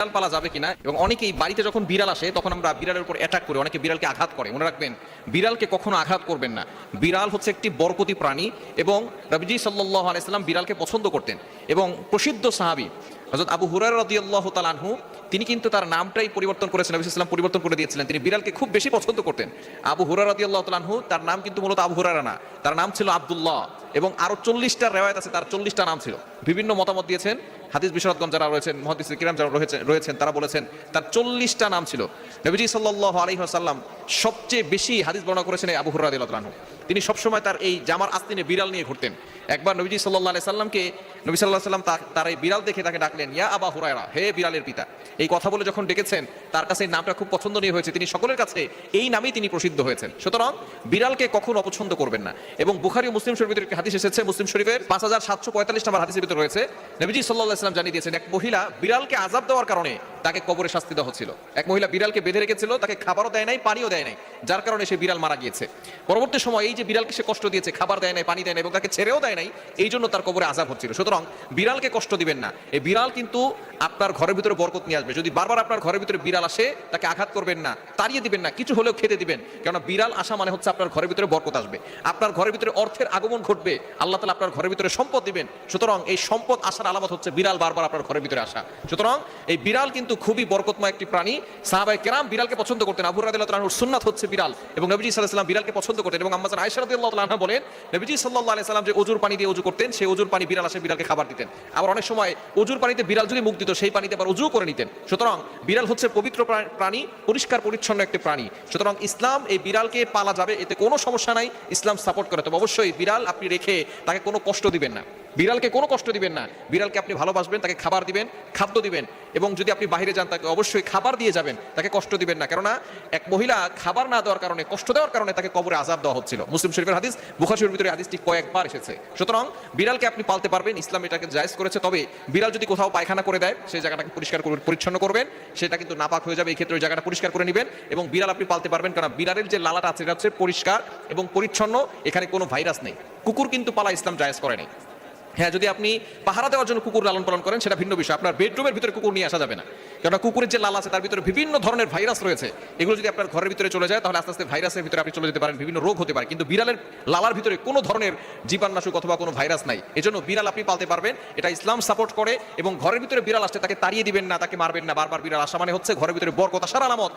বিড়াল পালা যাবে কিনা, এবং অনেকেই বাড়িতে যখন বিড়াল আসে তখন আমরা বিড়ালের উপর অ্যাটাক করি, অনেকে বিড়ালকে আঘাত করে। মনে রাখবেন, বিড়ালকে কখনো আঘাত করবেন না। বিড়াল হচ্ছে একটি বরকতি প্রাণী, এবং নবীজি সাল্লাল্লাহু আলাইহি সাল্লাম বিড়ালকে পছন্দ করতেন। এবং প্রসিদ্ধ সাহাবী হযরত আবু হুরায়রা রাদিয়াল্লাহু তাআলা আনহু, তিনি কিন্তু তার নামটাই পরিবর্তন করেছেন, নবী সাল্লাল্লাহু আলাইহি ওয়াসাল্লাম পরিবর্তন করে দিয়েছিলেন। তিনি বিড়ালকে খুব বেশি পছন্দ করতেন। আবু হুরায়রা রাদিয়াল্লাহু তাআলা আনহু, তার নাম কিন্তু মূলত আবু হুরায়রা না, তার নাম ছিল আব্দুল্লাহ, এবং আরো 40টা রিওয়ায়াত আছে, তার 40টা নাম ছিল। বিভিন্ন মতামত দিয়েছেন হাদিস বিশারদগণ যারা রয়েছেন, মুহাদ্দিস কিরাম যারা রয়েছেন, তারা বলেছেন তার 40টা নাম ছিল। নবীজি সাল্লাল্লাহু আলাইহি ওয়াসাল্লাম সবচেয়ে বেশি হাদিস বর্ণনা করেছেন আবু হুরায়রা রাদিয়াল্লাহু আনহু। তিনি সবসময় তার এই জামার আস্তিনে বিড়াল নিয়ে ঘুরতেন। একবার নবীজি সাল্লাল্লাহু আলাইহি সাল্লামকে, নবী সাল্লাল্লাহু আলাইহি সাল্লাম তার এই বিড়াল দেখে তাকে ডাকলেন, ইয়া আবা হুরায়রা, হে বিড়ালের পিতা। এই কথা বলে যখন ডেকেছেন, তার কাছে এই নামটা খুব পছন্দনীয় হয়েছে, তিনি সকলের কাছে এই নামেই তিনি প্রসিদ্ধ হয়েছেন। সুতরাং বিড়ালকে কখনো অপছন্দ করবেন না। এবং বুখারী ও মুসলিম শরীফের একটি হাদিস এসেছে, মুসলিম শরীফের 5745 নম্বর হাদিসের ভিতরে রয়েছে, নবীজি সাল্লাল্লাহু আলাইহি সাল্লাম জানিয়ে দিয়েছেন, এক মহিলা বিড়ালকে আযাব দেওয়ার কারণে তাকে কবরে শাস্তি দেওয়া হচ্ছিল। এক মহিলা বিড়ালকে বেঁধে রেখেছিল, তাকে খাবারও দেয় নাই, পানিও দেয় নাই, যার কারণে সে বিড়াল মারা গিয়েছে। পরবর্তী সময় এই যে বিড়ালকে সে কষ্ট দিয়েছে, খাবার দেয় নাই, পানি দেয় নাই, এবং তাকে ছেড়েও দেয় নাই, এই জন্য তার কবরে আযাব হচ্ছিল। সুতরাং বিড়ালকে কষ্ট দিবেন না। এই বিড়াল কিন্তু আপনার ঘরের ভিতরে বরকত নিয়ে আসবে। যদি বারবার আপনার ঘরের ভিতরে বিড়াল আসে, তাকে আঘাত করবেন না, তাড়িয়ে দিবেন না, কিছু হলেও খেতে দিবেন। কেননা বিড়াল আসা মানে হচ্ছে আপনার ঘরের ভিতরে বরকত আসবে, আপনার ঘরের ভিতরে অর্থের আগমন ঘটবে, আল্লাহ তাআলা আপনার ঘরের ভিতরে সম্পদ দিবেন। সুতরাং এই সম্পদ আসার আলামত হচ্ছে বিড়াল বারবার আপনার ঘরের ভিতরে আসা। সুতরাং এই বিড়াল কিন্তু খুবই বরকতময় একটি প্রাণী। সাহাবায়ে কেরাম বিড়ালকে পছন্দ করতেন। আবু হুরায়রা রাদিয়াল্লাহু আনহুর সুন্নাত হচ্ছে বিড়াল, এবং নবীজি সাল্লাল্লাহু আলাইহি সাল্লাম বিড়ালকে পছন্দ করতেন। এবং আম্মা জান আয়েশা রাদিয়াল্লাহু তাআলা আনহা বলেন, নবীজি সাল্লাল্লাহু আলাইহি সাল্লাম যে ওযুর পানি দিয়ে ওযু করতেন, সেই ওযুর পানি বিড়াল আসে বিড়ালকে খাবার দিতেন। আবার অনেক সময় ওযুর পানিতে বিড়াল যদি মুখ দিত, সেই পানিতে আবার ওযু করে নিতেন। সুতরাং বিড়াল হচ্ছে পবিত্র প্রাণী, পরিষ্কার পরিচ্ছন্ন একটি প্রাণী। সুতরাং ইসলাম এই বিড়ালকে পালা যাবে, এতে কোনো সমস্যা নাই, ইসলাম সাপোর্ট করে। তবে অবশ্যই বিড়াল আপনি রেখে তাকে কোনো কষ্ট দিবেন না, বিড়ালকে কোনো কষ্ট দিবেন না। বিড়ালকে আপনি ভালোবাসবেন, তাকে খাবার দিবেন, খাদ্য দিবেন, এবং যদি আপনি বাইরে যান তাকে অবশ্যই খাবার দিয়ে যাবেন, তাকে কষ্ট দিবেন না। কেননা এক মহিলা খাবার না দেওয়ার কারণে, কষ্ট দেওয়ার কারণে তাকে কবরে আযাব দেওয়া হচ্ছিল। মুসলিম শরীফের হাদিস, বুখারী শরীফের ভিতরে হাদিসটি কয়েকবার এসেছে। সুতরাং বিড়ালকে আপনি পালতে পারবেন, ইসলাম এটাকে জায়েজ করেছে। তবে বিড়াল যদি কোথাও পায়খানা করে দেয়, সেই জায়গাটাকে পরিষ্কার পরিচ্ছন্ন করবেন, সেটা কিন্তু নাপাক হয়ে যাবে। এই ক্ষেত্রে ওই জায়গাটা পরিষ্কার করে নেবেন, এবং বিড়াল আপনি পালতে পারবেন। কারণ বিড়ালের যে লালাটা আছে, এটা হচ্ছে পরিষ্কার এবং পরিচ্ছন্ন, এখানে কোনো ভাইরাস নেই। কুকুর কিন্তু পালা ইসলাম জায়েজ করে নাই। হ্যাঁ, যদি আপনি পাহারা দেওয়ার জন্য কুকুর লালন পালন করেন, সেটা ভিন্ন বিষয়। আপনার বেডরুমের ভিতরে কুকুর নিয়ে আসা যাবে না, কেননা কুকুরের যে লালা আছে তার ভিতরে বিভিন্ন ধরনের ভাইরাস রয়েছে। এগুলো যদি আপনার ঘরের ভিতরে চলে যায়, তাহলে আস্তে আস্তে ভাইরাসের ভিতরে আপনি চলে যেতে পারেন, বিভিন্ন রোগ হতে পারে। কিন্তু বিড়ালের লালার ভিতরে কোনো ধরনের জীবাণুনাশক অথবা কোনো ভাইরাস নাই, এজন্য বিড়াল আপনি পালতে পারবেন, এটা ইসলাম সাপোর্ট করে। এবং ঘরের ভিতরে বিড়াল আসছে, তাকে তাড়িয়ে দিবেন না, তাকে মারবেন না। বারবার বিড়াল আসা মানে হচ্ছে ঘরের ভিতরে বরকত আসার আলামত।